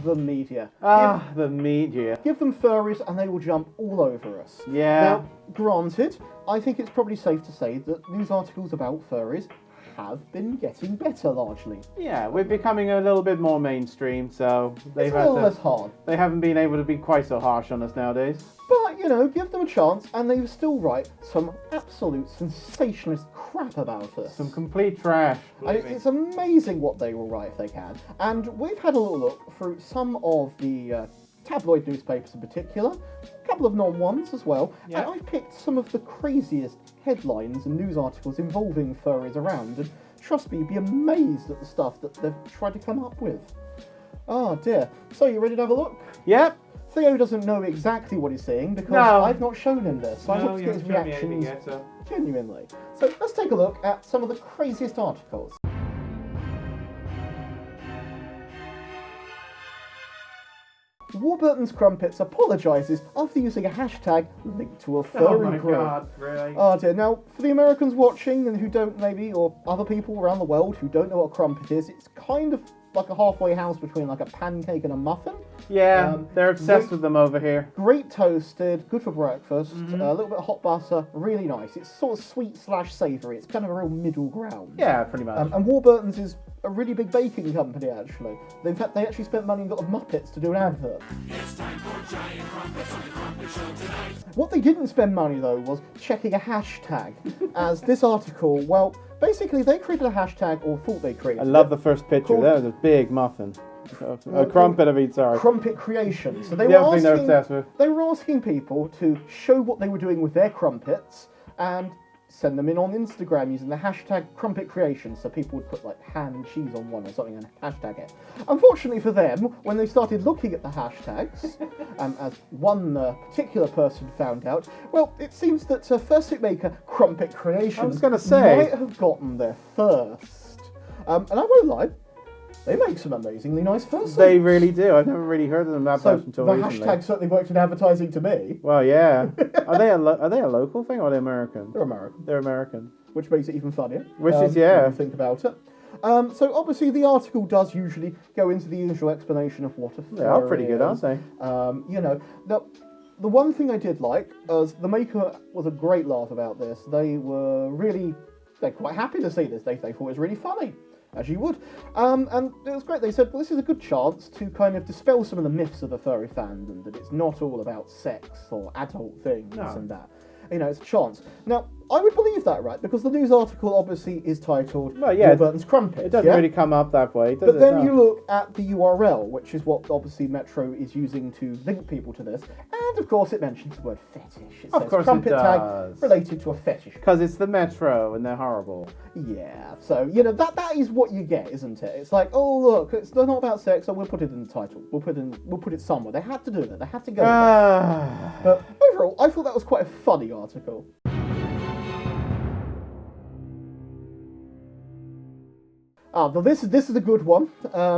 The media. The media. Give them furries and they will jump all over us. Yeah. Now, granted, I think it's probably safe to say that news articles about furries have been getting better largely. Yeah, we're becoming a little bit more mainstream, so It's a little less hard. They haven't been able to be quite so harsh on us nowadays. But, you know, give them a chance and they will still write some absolute sensationalist crap about us. Some complete trash. It's amazing what they will write if they can. And we've had a little look through some of the tabloid newspapers in particular, a couple of non-ones as well, and I've picked some of the craziest headlines and news articles involving furries around, and trust me, you'd be amazed at the stuff that they've tried to come up with. Oh dear. So, you ready to have a look? Yep. Theo doesn't know exactly what he's seeing because I've not shown him this, so I hope to get his reactions genuinely. So let's take a look at some of the craziest articles. Warburton's Crumpets apologises after using a hashtag linked to a furry group. God, really? Oh dear. Now, for the Americans watching and who don't maybe, or other people around the world who don't know what a crumpet is, it's kind of like a halfway house between like a pancake and a muffin. Yeah, they're obsessed with them over here. Great toasted, good for breakfast, a little bit of hot butter, really nice. It's sort of sweet / savoury. It's kind of a real middle ground. Yeah, pretty much. And Warburton's is a really big baking company, actually. In fact, they actually spent money and got the Muppets to do an advert. It's time for Giant Crumpets on the Crumpet Show tonight. What they didn't spend money, though, was checking a hashtag, as this article, well, basically they created a hashtag, or thought they created I love the first picture. That was a big muffin. A crumpet, I mean, sorry. Crumpet creation. So they were asking people to show what they were doing with their crumpets and send them in on Instagram using the hashtag crumpet creation. So people would put like ham and cheese on one or something and hashtag it. Unfortunately for them, when they started looking at the hashtags, as one particular person found out, well, it seems that fursuit maker Crumpet Creations might have gotten there first. And I won't lie, they make some amazingly nice fursuits. They really do. I've never really heard of them that much until recently. The hashtag certainly worked in advertising to me. Well, yeah. Are they a local thing or are they American? They're American. They're American. Which makes it even funnier. Which is, when you think about it. So obviously the article does usually go into the usual explanation of what a furry is. They are pretty good, aren't they? You know, the one thing I did like was the maker was a great laugh about this. They're quite happy to see this. They thought it was really funny. As you would. And it was great. They said, well, this is a good chance to kind of dispel some of the myths of the furry fandom, that it's not all about sex or adult things and that. You know, it's a chance. Now, I would believe that, right? Because the news article obviously is titled Warburton's Crumpet. It doesn't really come up that way, does it? But then you look at the URL, which is what obviously Metro is using to link people to this, and of course it mentions the word fetish. It says Crumpet tag related to a fetish. Because it's the Metro and they're horrible. Yeah, so, you know, that is what you get, isn't it? It's like, oh look, it's not about sex, so we'll put it in the title. We'll put it somewhere. They had to do that. They had to go with that. But overall, I thought that was quite a funny article. Now this is a good one.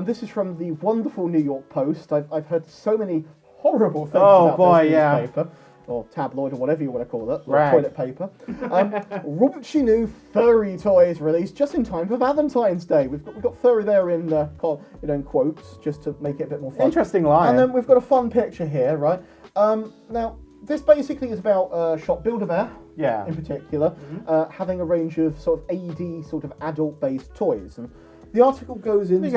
This is from the wonderful New York Post. I've heard so many horrible things about this newspaper, or tabloid, or whatever you want to call it, or toilet paper. Raunchy new furry toys released just in time for Valentine's Day. We've got furry there in in quotes, just to make it a bit more fun. Interesting line. And then we've got a fun picture here, right? Now this basically is about shop Build-A-Bear. In particular, having a range of sort of AD, sort of adult-based toys. And the article goes into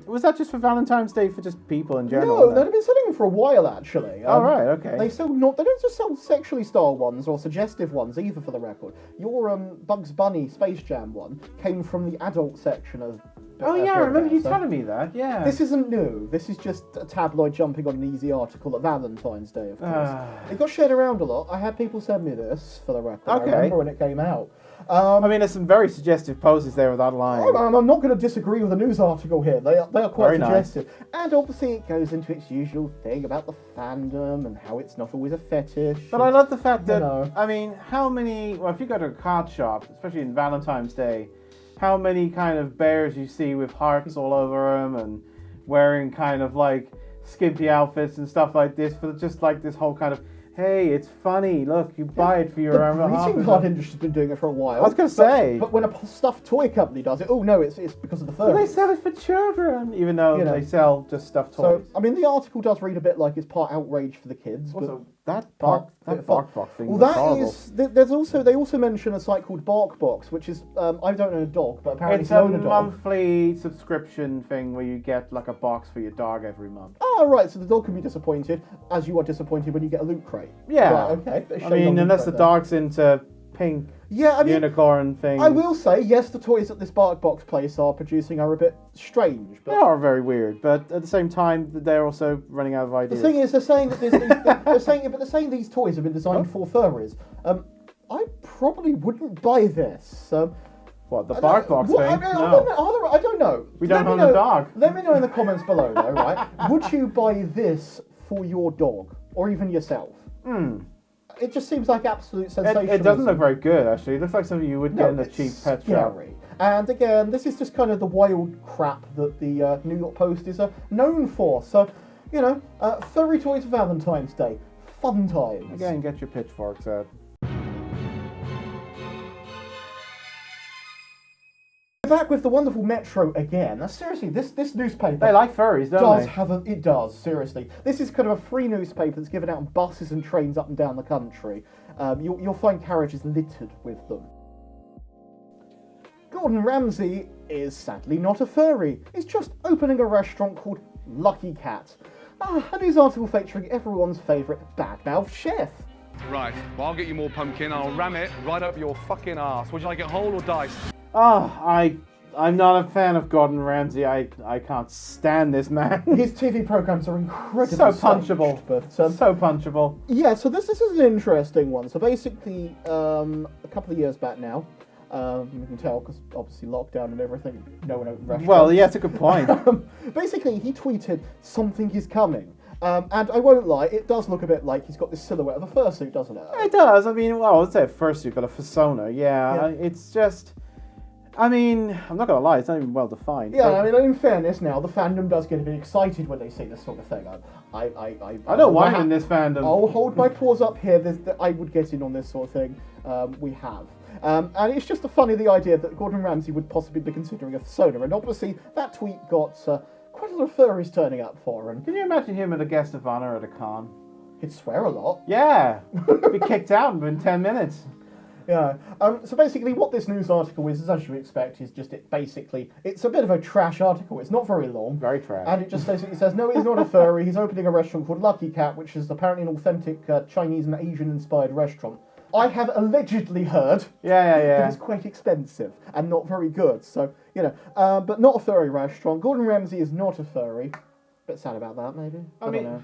was that just for Valentine's Day for just people in general? No, they've been selling them for a while, actually. Right, okay. They don't just sell sexually styled ones or suggestive ones either, for the record. Your Bugs Bunny Space Jam one came from the adult section of Oh yeah, I remember you telling me that. Yeah. This isn't new. This is just a tabloid jumping on an easy article at Valentines Day, of course. It got shared around a lot. I had people send me this for the record. Okay. I remember when it came out. I mean, there's some very suggestive poses there with that line. I'm not going to disagree with the news article here. They are quite Very suggestive. Nice. And obviously it goes into its usual thing about the fandom and how it's not always a fetish. But I love the fact that, I mean, how many, well, if you go to a card shop, especially in Valentine's Day, how many kind of bears you see with hearts all over them and wearing kind of like skimpy outfits and stuff like this, for just like this whole kind of, hey, it's funny, look, you buy it for your greeting card industry's been doing it for a while. I was going to say. But when a stuffed toy company does it, oh no, it's because of the furries. They sell it for children, even though they sell just stuffed toys. So, I mean, the article does read a bit like it's part outrage for the kids. Also, that BarkBox thing well, was horrible. They also mention a site called BarkBox, which is, I don't own a dog, but apparently it's a monthly subscription thing where you get like a box for your dog every month. Oh, right, so the dog can be disappointed, as you are disappointed when you get a loot crate. Yeah. Right, okay. I mean, unless the dog's into pink unicorn things. I will say, yes, the toys at this BarkBox place are producing are a bit strange. But they are very weird, but at the same time, they're also running out of ideas. The thing is, they're saying that they're saying these toys have been designed for furries. I probably wouldn't buy this. What, the BarkBox thing? I don't know. We don't own a dog. Let me know in the comments below, though, right? Would you buy this for your dog, or even yourself? It just seems like absolute sensationalism. It doesn't look very good, actually. It looks like something you would get in a cheap pet shop. And again, this is just kind of the wild crap that the New York Post is known for. So, furry toys for Valentine's Day. Fun times. Again, get your pitchforks out. Back with the wonderful Metro again. Now, seriously, this newspaper... They like furries, don't they? It does, seriously. This is kind of a free newspaper that's given out on buses and trains up and down the country. You'll find carriages littered with them. Gordon Ramsay is sadly not a furry. He's just opening a restaurant called Lucky Cat. A news article featuring everyone's favourite badmouth chef. Right, well, I'll get you more pumpkin. I'll ram it right up your fucking arse. Would you like it whole or diced? I'm not a fan of Gordon Ramsay. I can't stand this man. His TV programs are incredibly so punchable, so punchable. Yeah, so this is an interesting one. So basically, a couple of years back now, you can tell because obviously lockdown and everything, no one opened restaurants. Well, yeah, it's a good point. Basically, he tweeted, "Something is coming." And I won't lie, it does look a bit like he's got this silhouette of a fursuit, doesn't it? It does. I mean, well, I would say a fursuit, but a persona. Yeah. It's just... I mean, I'm not going to lie, it's not even well defined. Yeah, I mean, in fairness now, the fandom does get a bit excited when they see this sort of thing. I don't want in this fandom. I'll hold my paws up here. I would get in on this sort of thing. We have. And it's just funny, the idea that Gordon Ramsay would possibly be considering a persona. And obviously, that tweet got quite a lot of furries turning up for him. Can you imagine him as a guest of honour at a con? He'd swear a lot. Yeah. Be kicked out in 10 minutes. Yeah. So basically what this news article is as you expect, is just it's a bit of a trash article. It's not very long. Very trash. And it just basically says, no, he's not a furry. He's opening a restaurant called Lucky Cat, which is apparently an authentic Chinese and Asian-inspired restaurant. I have allegedly heard that it's quite expensive and not very good. So, but not a furry restaurant. Gordon Ramsay is not a furry. Bit sad about that, maybe. I mean,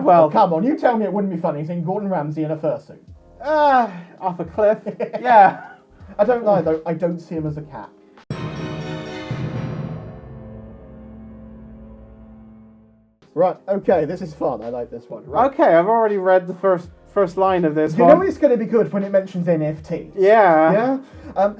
well, come on, you tell me it wouldn't be funny seeing Gordon Ramsay in a fursuit. Off a cliff. Yeah. I don't lie though, I don't see him as a cat. Right, okay, this is fun. I like this one. Right. Okay, I've already read the first line of this one. You know it's going to be good when it mentions NFTs. Yeah. Yeah?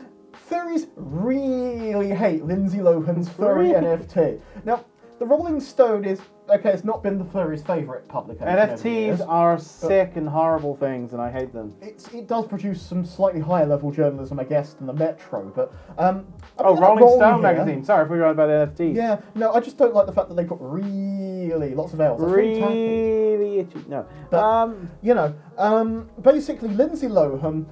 Furries really hate Lindsay Lohan's furry NFT. Now, the Rolling Stone is... Okay, it's not been the furry's favourite publication. NFTs are sick and horrible things, and I hate them. It does produce some slightly higher level journalism, I guess, than the Metro, but... Rolling Stone magazine. Sorry if we were on about NFTs. Yeah, no, I just don't like the fact that they've got really lots of L's. Really itchy. No. But, basically, Lindsay Lohan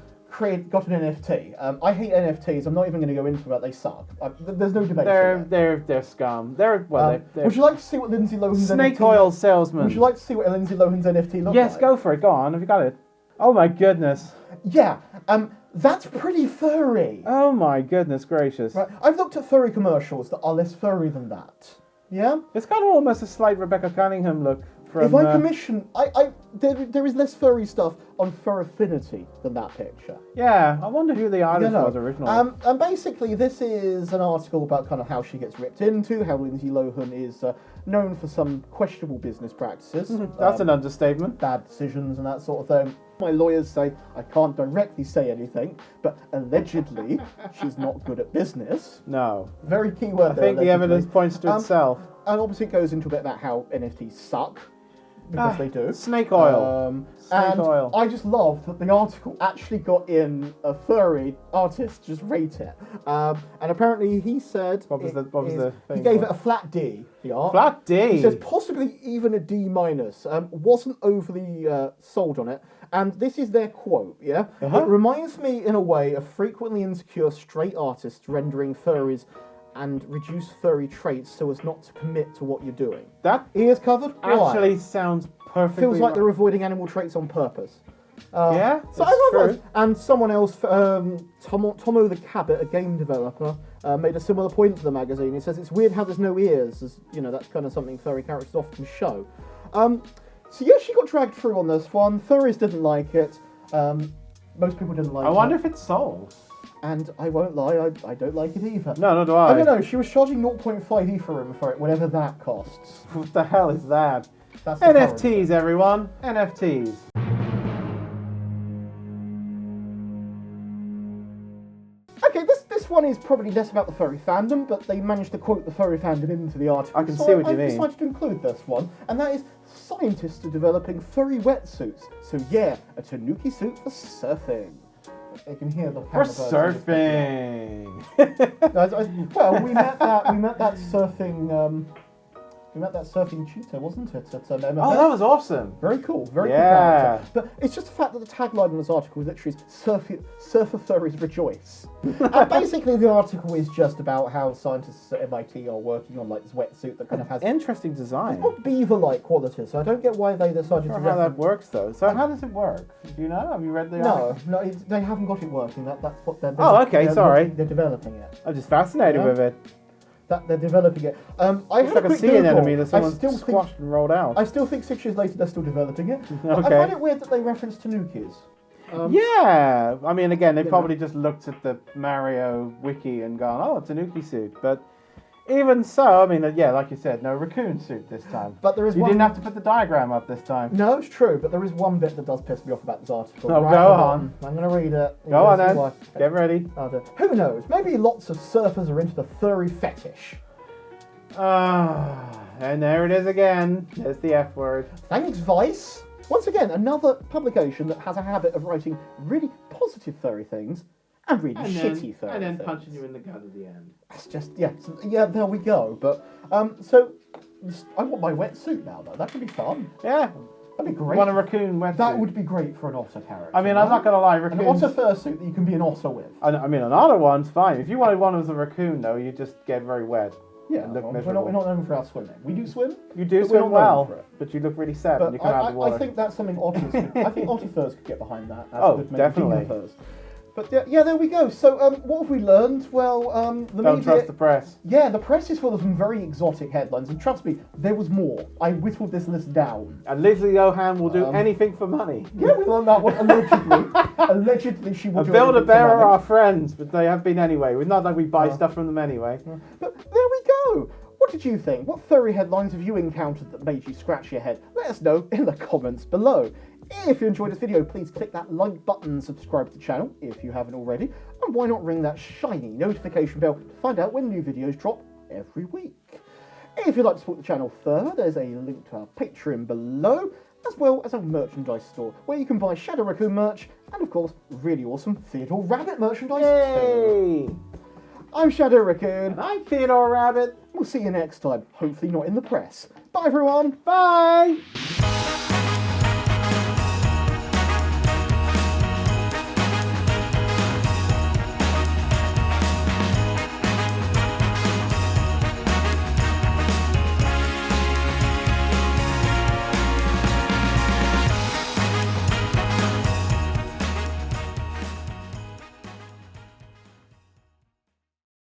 got an NFT. I hate NFTs. I'm not even going to go into it. They suck. There's no debate. They're scum. They're would you like to see what Lindsay Lohan's snake NFT oil salesman? Would you like to see what Lindsay Lohan's NFT looks like? Yes, go for it. Go on. Have you got it? Oh my goodness. Yeah. That's pretty furry. Oh my goodness gracious. Right. I've looked at furry commercials that are less furry than that. Yeah? It's got almost a slight Rebecca Cunningham look from... If I commission... There is less furry stuff on Fur Affinity than that picture. Yeah, I wonder who the artist was originally. And basically, this is an article about kind of how she gets ripped into, how Lindsay Lohan is known for some questionable business practices. That's an understatement. Bad decisions and that sort of thing. My lawyers say I can't directly say anything, but allegedly she's not good at business. No. Very key word there. I think the evidence points to itself. And obviously it goes into a bit about how NFTs suck. Because they do. Snake oil. And I just love that the article actually got in a furry artist just rate it. And apparently he said... What was the thing? He gave it a flat D, the art. Flat D? He says possibly even a D-. Wasn't overly sold on it. And this is their quote, yeah? It reminds me in a way of frequently insecure straight artists rendering furries and reduce furry traits so as not to commit to what you're doing. That ears covered? actually Why? sounds perfectly Feels like right. they're avoiding animal traits on purpose. Yeah, so it's I love true. it. And someone else, Tomo the Cabot, a game developer, made a similar point to the magazine. He says it's weird how there's no ears, as you know, that's kind of something furry characters often show. So yeah, she got dragged through on this one. Furries didn't like it. Most people didn't like it. I wonder if it's sold. And I won't lie, I don't like it either. No, nor do I. I don't know, she was charging 0.5 Ethereum for it, whatever that costs. What the hell is that? That's the NFTs, currency. everyone. NFTs. Okay, this one is probably less about the furry fandom, but they managed to quote the furry fandom into the article. I can see what you mean. I decided to include this one, and that is scientists are developing furry wetsuits. So yeah, a tanuki suit for surfing. You can hear the For camera birds in surfing. well, we met that surfing. We met that surfing cheetah, wasn't it? At MFS? Oh, that was awesome. Very cool, very cool Yeah. character. But it's just the fact that the tagline in this article is literally Surfer Furries Rejoice. And basically the article is just about how scientists at MIT are working on like this wetsuit that kind of has Interesting design. not beaver-like qualities, so I don't get why they decided I to don't know how that reference... works though. So how does it work? Do you know? Have you read the No, article? they haven't got it working. That's what they're Oh, okay, sorry. They're developing it. I'm just fascinated Yeah. with it. That they're developing it. I It's had like a quick sea Google. anemone that I someone still think squashed and rolled out. I still think 6 years later they're still developing it. But I Okay. find it weird that they reference Tanukis. Yeah, I mean, again, they You know. probably just looked at the Mario wiki and gone, "Oh, it's a Tanuki suit." But even so, I mean, yeah, like you said, no raccoon suit this time. But there is You one... didn't have to put the diagram up this time. No, it's true, but there is one bit that does piss me off about this article. Oh, Right go at the on. bottom. I'm going to read it. Go on You'll see then. why. Get ready. Who knows? Maybe lots of surfers are into the furry fetish. And there it is again. There's the F word. Thanks, Vice. Once again, another publication that has a habit of writing really positive furry things and really shitty furry things. in the gut at the end. That's just, yeah, there we go. But, so, I want my wetsuit now, though. That could be fun. Yeah. That'd be great. Want a raccoon wetsuit? That would be great for an otter character. I mean, I'm not going to lie, An raccoons... otter fursuit that you can be an otter with. I mean, an otter one's fine. If you wanted one as a raccoon, though, you just get very wet. Yeah, and look we're miserable. not known for our swimming. We do swim. You do But we're swim not known well, for it. but you look really sad when But you come out of the water. I think that's something otters could... I think otter furs could get behind that. As Oh, good maybe definitely. beaver furs. But yeah, there we go. So what have we learned? Well, the Don't media... trust the press. Yeah, the press is full of some very exotic headlines, and trust me, there was more. I whittled this list down. And Lindsay Lohan will do anything for money. Yeah, we learned that one, allegedly. Allegedly, she will And do Build a anything for Bear are money. our friends, but they have been anyway. We're not like we buy stuff from them anyway. But there we go. What did you think? What furry headlines have you encountered that made you scratch your head? Let us know in the comments below. If you enjoyed this video, please click that like button and subscribe to the channel if you haven't already. And why not ring that shiny notification bell to find out when new videos drop every week. If you'd like to support the channel further, there's a link to our Patreon below, as well as our merchandise store, where you can buy Shadow Raccoon merch, and of course, really awesome Theodore Rabbit merchandise too. Yay! I'm Shadow Raccoon. And I'm Theodore Rabbit. We'll see you next time, hopefully not in the press. Bye everyone! Bye!